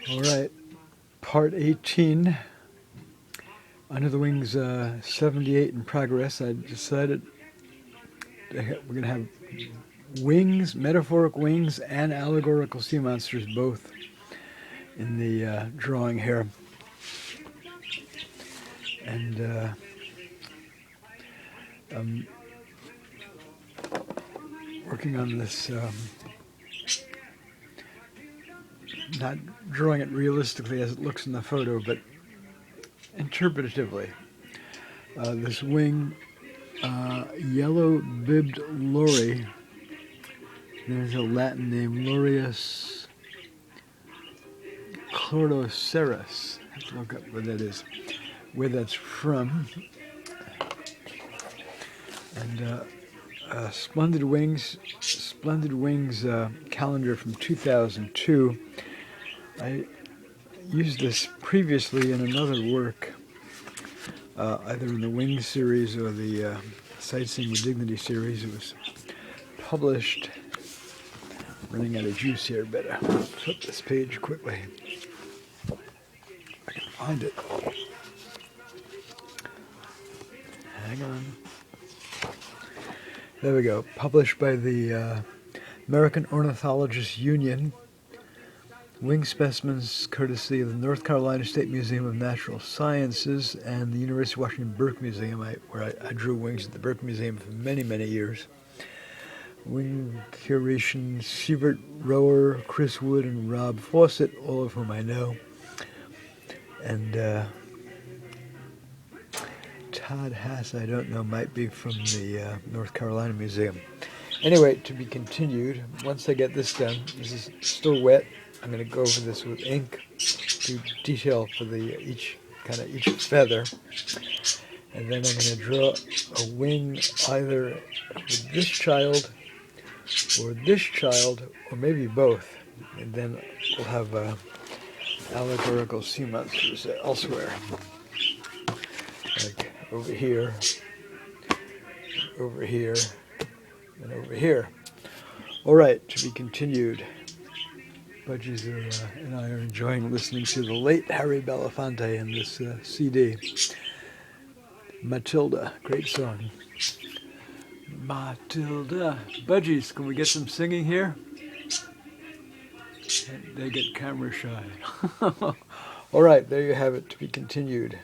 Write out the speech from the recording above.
All right, part 18, Under the Wings 78 in progress. I decided we're going to have wings, metaphoric wings, and allegorical sea monsters both in the drawing here. And I'm working on this, not drawing it realistically as it looks in the photo, but interpretatively. This wing, yellow-bibbed lory, there's a Latin name, Lorius chloroceras. I have to look up what that is, where that's from. And Splendid Wings calendar from 2002. I used this previously in another work, either in the Wings series or the Sightseeing with Dignity series. It was published. Running out of juice here, better flip this page quickly. I can find it. Hang on. There we go. Published by the American Ornithologists Union. Wing specimens courtesy of the North Carolina State Museum of Natural Sciences and the University of Washington Burke Museum, where I drew wings at the Burke Museum for many, many years. Wing curation, Sievert Rower, Chris Wood, and Rob Fawcett, all of whom I know. And Todd Hass, I don't know, might be from the North Carolina Museum. Anyway, to be continued. Once I get this done, this is still wet. I'm going to go over this with ink to detail for each feather. And then I'm going to draw a wing either with this child, or this child, or maybe both. And then we'll have allegorical sea monsters elsewhere. Like over here, and over here. All right, to be continued. Budgies and I are enjoying listening to the late Harry Belafonte in this CD. Matilda, great song. Matilda. Budgies, can we get some singing here? They get camera shy. All right, there you have it, to be continued.